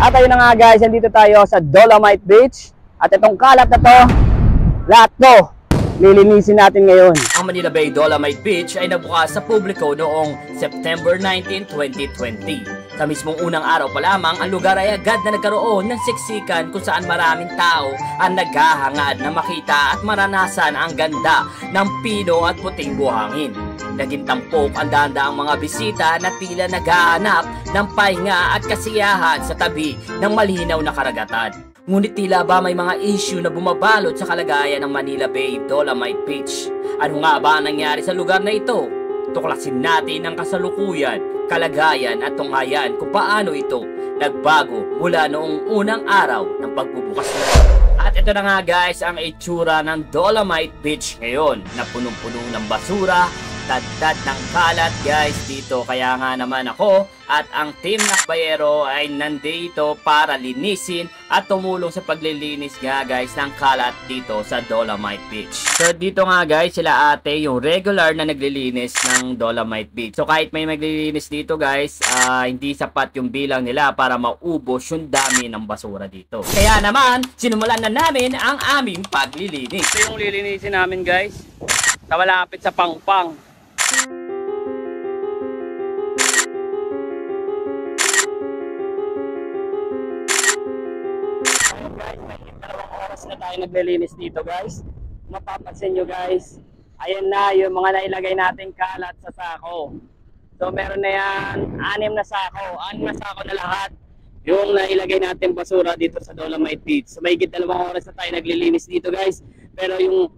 At ayun na nga guys, nandito tayo sa Dolomite Beach. At itong kalat na to, lahat to, lilinisin natin ngayon. Ang Manila Bay Dolomite Beach ay nabukas sa publiko noong September 19, 2020. Sa mismong unang araw pa lamang, ang lugar ay agad na nagkaroon ng siksikan kung saan maraming tao ang naghahangad na makita at maranasan ang ganda ng pino at puting buhangin. Naging tampok ang daang mga bisita na tila naghahanap ng pahinga at kasiyahan sa tabi ng malinaw na karagatan. Ngunit tila ba may mga issue na bumabalot sa kalagayan ng Manila Bay Dolomite Beach? Ano nga ba ang nangyari sa lugar na ito? Tuklasin natin ang kasalukuyan, kalagayan at tunghayan kung paano ito nagbago mula noong unang araw ng pagbubukas nito. At ito na nga guys ang itsura ng Dolomite Beach ngayon na punong-puno ng basura, tad-tad ng kalat guys dito. Kaya nga naman ako at ang team ng Bayero ay nandito para linisin at tumulong sa paglilinis nga guys ng kalat dito sa Dolomite Beach. So dito nga guys sila ate yung regular na naglilinis ng Dolomite Beach. So kahit may maglilinis dito guys, hindi sapat yung bilang nila para maubos yung dami ng basura dito. Kaya naman sinumulan na namin ang aming paglilinis. Ito yung lilinisin namin guys, sa malapit sa Pangpang. Guys, may 2 oras na tayo naglilinis dito guys. Mapapansin nyo guys, ayan na yung mga nailagay nating kalat sa sako. So meron na yan 6 na sako, 6 na sako na lahat yung nailagay natin basura dito sa Dolomite Beach. So may 2 oras na tayo naglilinis dito guys, pero yung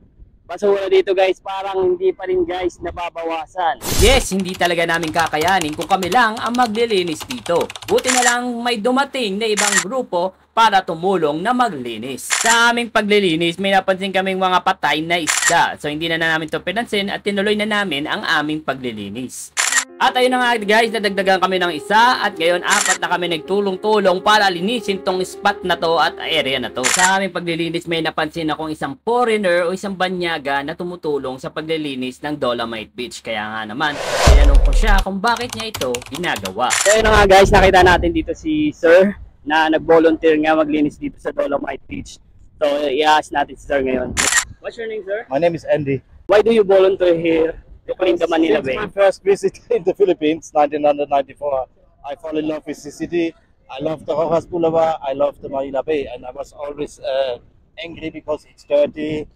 basura dito guys parang hindi pa rin guys nababawasan. Yes, hindi talaga namin kakayanin kung kami lang ang maglilinis dito. Buti na lang may dumating na ibang grupo para tumulong na maglinis. Sa aming paglilinis, may napansin kaming mga patay na isda. So hindi na namin ito pinansin at tinuloy na namin ang aming paglilinis. At ayun na nga guys, nadagdagan kami ng isa at ngayon 4 na kami nagtulong-tulong para linisin tong spot na to at area na to. Sa aming paglilinis may napansin akong isang foreigner o isang banyaga na tumutulong sa paglilinis ng Dolomite Beach. Kaya nga naman, tinanong ko siya kung bakit niya ito ginagawa. So ayun na nga guys, nakita natin dito si Sir na nag-volunteer nga maglinis dito sa Dolomite Beach. So i-ask natin si Sir ngayon. What's your name, sir? My name is Andy. Why do you volunteer here to clean the Manila Bay? Since my first visit in the Philippines, 1994, I fall in love with the city. I love the Rojas Boulevard, I love the Manila Bay, and I was always angry because it's dirty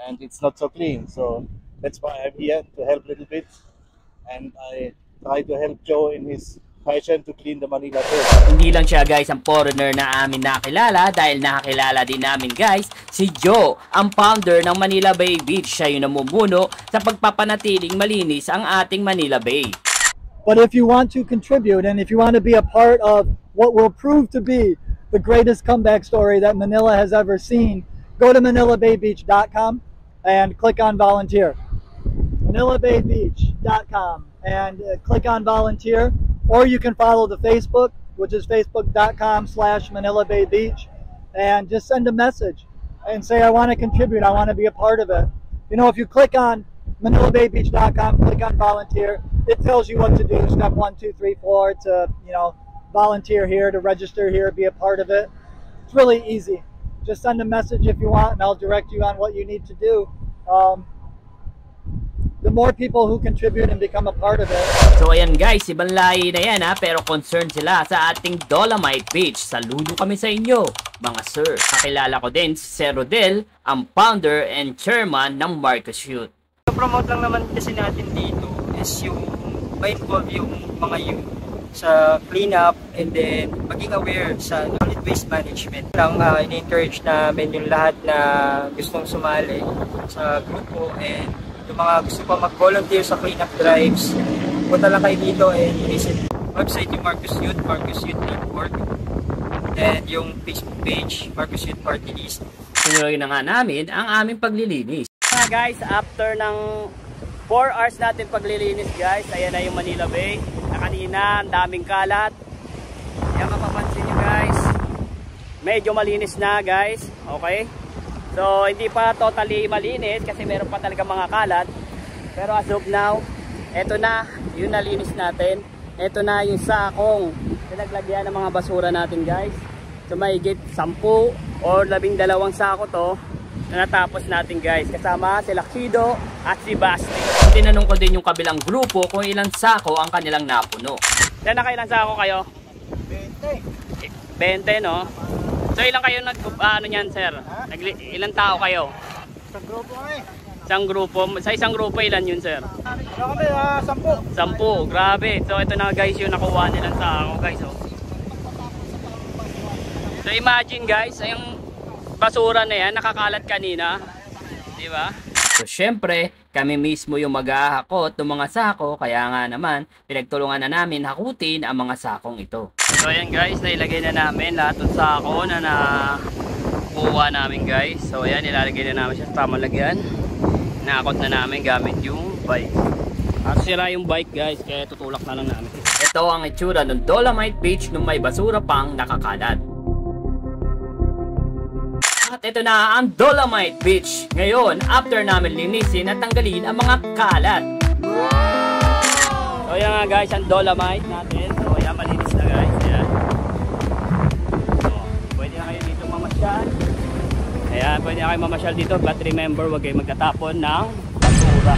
and it's not so clean. So that's why I'm here to help a little bit, and I try to help Joe in his passion to clean the Manila Bay. Hindi lang siya guys ang foreigner na amin nakilala dahil nakakilala din namin guys si Joe, ang founder ng Manila Bay Beach. Siya yung namumuno sa pagpapanatiling malinis ang ating Manila Bay. But if you want to contribute and if you want to be a part of what will prove to be the greatest comeback story that Manila has ever seen, go to ManilaBayBeach.com and click on volunteer. ManilaBayBeach.com and click on volunteer. Or you can follow the Facebook, which is facebook.com/ManilaBayBeach, and just send a message and say, I want to contribute, I want to be a part of it. You know, if you click on ManilaBayBeach.com, click on volunteer, it tells you what to do, step 1, 2, 3, 4, to, you know, volunteer here, to register here, be a part of it. It's really easy. Just send a message if you want, and I'll direct you on what you need to do. The more people who contribute and become a part of it. So ayan guys, ibang lahi na yan ha, pero concerned sila sa ating Dolomite Beach. Saludo kami sa inyo mga sir. Kakilala ko din si Sir Rodel, ang founder and chairman ng Marcus Youth. Promote lang naman kasi natin dito is yung ma-involve yung mga youth sa cleanup and then maging aware sa solid waste management. Lang in-encourage namin yung lahat na gustong sumali sa grupo and yung mga gusto pa mag-volunteer sa cleanup drives, punta lang kayo dito and visit website yung Marcus Youth, marcusyouth.org, and yung Facebook page, Marcus Youth Party List. Sinuloy na nga namin ang aming paglilinis. Guys, after ng 4 hours natin paglilinis guys, ayan na yung Manila Bay. Na kanina, ang daming kalat. Yan mapapansin nyo guys, medyo malinis na guys, okay? So hindi pa totally malinis kasi meron pa talaga mga kalat. Pero as of now, eto na yung nalinis natin. Eto na yung sakong pinaglagyan ng mga basura natin guys. So mahigit 10 or 12 sako to na natapos natin guys. Kasama si Lakido at si Basti. Tinanong ko din yung kabilang grupo kung ilang sako ang kanilang napuno. Yan, nakailang sako kayo? 20, no? So ilang kayo ano niyan, sir? Ilang tao kayo? Sa grupo kami. Isang grupo. Sa isang grupo ilan yun, sir? Ano kami, 10. 10, grabe. So ito na guys yung nakuha nilang sako guys, oh. So imagine guys, yung basura na yan nakakalat kanina, di ba? So syempre, kami mismo yung maghahakot ng mga sako, kaya nga naman pinagtulungan na namin hakutin ang mga sakong ito. So ayan guys, nailagay na namin lahat ng sako na nakuha namin guys. So ayan, ilalagay na namin siya sa tamang lagyan. Nakakot na namin gamit yung bike. At sira yung bike guys, kaya tutulak na lang namin. Ito ang itsura ng Dolomite Beach nung may basura pang nakakalat. At ito na ang Dolomite Beach. Ngayon, after namin linisin at tanggalin ang mga kalat. So yan nga guys, ang Dolomite natin. So yan, malinis na guys. Ayan. So, pwede na kayo dito mamasyal. Ayan, pwede na kayo mamasyal dito. But remember, huwag kayo magtatapon ng basura.